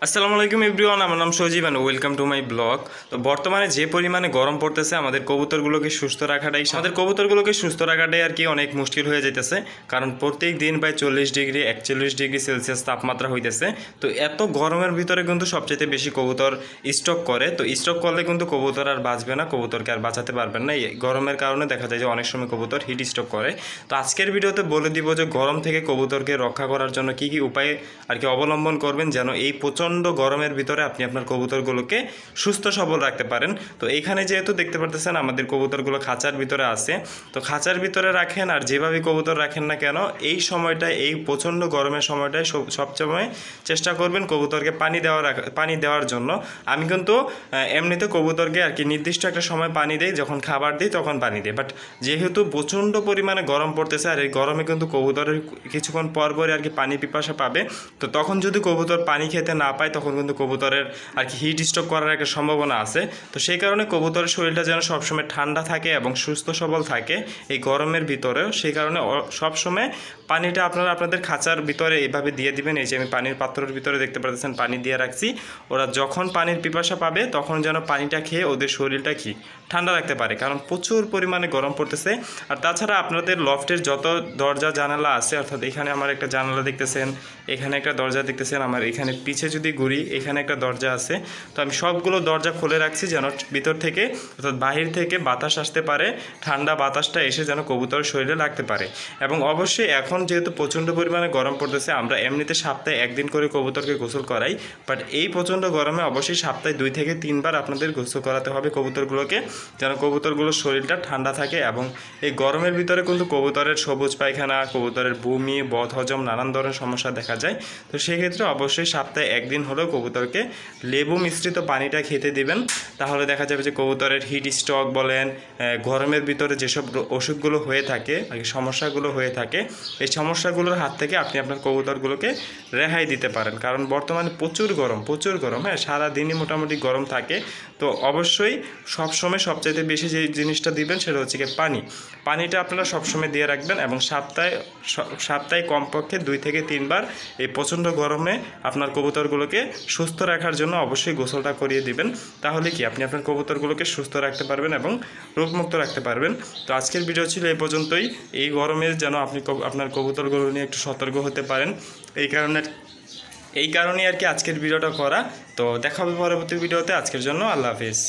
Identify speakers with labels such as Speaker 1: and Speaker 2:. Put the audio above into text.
Speaker 1: আসসালামু আলাইকুম এভরিওয়ান, আমার নাম Sajib and welcome to my blog. তো বর্তমানে যে পরিমাণে গরম পড়তেছে আমাদের কবুতরগুলোকে সুস্থ রাখাটাই আর কি অনেক মুশকিল হয়ে যেতেছে, কারণ প্রত্যেক দিন প্রায় 40 ডিগ্রি 41 ডিগ্রি সেলসিয়াস তাপমাত্রা হইতেছে। তো এত গরমের ভিতরে কিন্তু সবচেয়ে বেশি কবুতর স্টক করে, তো স্টক করলে কিন্তু কবুতর আর বাঁচবে না, কবুতরকে আর বাঁচাতে পারবেন না। এই গরমের কারণে দেখা যায় যে অনেক সময় কবুতর হিট স্ট্রোক করে। তো আজকের ভিডিওতে বলে দিব যে গরম থেকে কবুতরকে রক্ষা করার জন্য কী কী উপায় আর কি অবলম্বন করবেন, যেন এই প্রচণ্ড গরমের ভিতরে আপনি আপনার কবুতরগুলোকে সুস্থ সবল রাখতে পারেন। তো এইখানে যেহেতু দেখতে পারতেছেন আমাদের কবুতরগুলো খাঁচার ভিতরে আছে, তো খাঁচার ভিতরে রাখেন আর যেভাবে কবুতর রাখেন না কেন, এই সময়টায়, এই প্রচণ্ড গরমের সময়টায় সবসময় চেষ্টা করবেন কবুতরকে পানি দেওয়ার জন্য। আমি কিন্তু এমনিতে কবুতরকে আর কি নির্দিষ্ট একটা সময় পানি দেই, যখন খাবার দিই তখন পানি দিই। বাট যেহেতু প্রচণ্ড পরিমাণে গরম পড়তেছে আর এই গরমে কিন্তু কবুতরের কিছুক্ষণ পর পরে আর কি পানি পিপাসা পাবে, তো তখন যদি কবুতর পানি খেতে না পায় তখন কিন্তু কবুতরের আর কি হিট স্ট্রোক করার একটা সম্ভাবনা আছে। তো সেই কারণে কবুতরের শরীরটা যেন সবসময় ঠান্ডা থাকে এবং সুস্থ সবল থাকে এই গরমের ভিতরেও, সেই কারণে সবসময় পানিটা আপনারা আপনাদের খাঁচার ভিতরে এইভাবে দিয়ে দিবেন। এই যে আমি পানির পাত্রের ভিতরে দেখতে পাচ্ছেন পানি দিয়ে রাখছি, ওরা যখন পানির পিপাসা পাবে তখন যেন পানিটা খেয়ে ওদের শরীরটা কি ঠান্ডা রাখতে পারে, কারণ প্রচুর পরিমাণে গরম পড়তেছে। আর তাছাড়া আপনাদের লফটের যত দরজা জানালা আছে, অর্থাৎ এখানে আমার একটা জানালা দেখতেছেন, এখানে একটা দরজা দেখতেছেন, আমার এখানে পিছে যদি ঘুরি এখানে একটা দরজা আছে, তো আমি সবগুলো দরজা খুলে রাখছি যেন ভিতর থেকে অর্থাৎ বাহির থেকে বাতাস আসতে পারে, ঠান্ডা বাতাসটা এসে যেন কবুতরের শরীরে লাগতে পারে। এবং অবশ্যই এখন যেহেতু প্রচণ্ড পরিমাণে গরম পড়তেছে, আমরা এমনিতে সপ্তাহে একদিন করে কবুতরকে গোসল করাই, বাট এই প্রচণ্ড গরমে অবশ্যই সপ্তাহে 2 থেকে 3 বার আপনাদের গোসল করাতে হবে কবুতরগুলোকে, যেন কবুতরগুলোর শরীরটা ঠান্ডা থাকে। এবং এই গরমের ভিতরে কিন্তু কবুতরের সবুজ পায়খানা, কবুতরের বমি, বদহজম, নানান ধরনের সমস্যা দেখা যায়। তো সেক্ষেত্রে অবশ্যই সপ্তাহে একদিন হলেও কবুতরকে লেবু মিশ্রিত পানিটা খেতে দিবেন, তাহলে দেখা যাবে যে কবুতরের হিট স্ট্রোক বলেন, গরমের ভিতরে যেসব অসুখগুলো হয়ে থাকে, সমস্যাগুলো হয়ে থাকে, এই সমস্যাগুলোর হাত থেকে আপনি আপনার কবুতরগুলোকে রেহাই দিতে পারেন। কারণ বর্তমানে প্রচুর গরম, হ্যাঁ, সারাদিনই মোটামুটি গরম থাকে। তো অবশ্যই সবসময় সবচাইতে বেশি যে জিনিসটা দিবেন সেটা হচ্ছে কি পানিটা আপনারা সবসময় দিয়ে রাখবেন, এবং সপ্তাহে কমপক্ষে 2 থেকে 3 বার এই প্রচণ্ড গরমে আপনার কবুতরগুলোকে সুস্থ রাখার জন্য অবশ্যই গোসলটা করিয়ে দিবেন। তাহলে কি আপনি আপনার কবুতরগুলোকে সুস্থ রাখতে পারবেন এবং রোগমুক্ত রাখতে পারবেন। তো আজকের ভিডিও ছিল এই পর্যন্তই। এই গরমে যেন আপনি আপনার কবুতরগুলো নিয়ে একটু সতর্ক হতে পারেন, এই কারণেই আর কি আজকের ভিডিওটা করা। তো দেখা হবে পরবর্তী ভিডিওতে। আজকের জন্য আল্লাহ হাফিজ।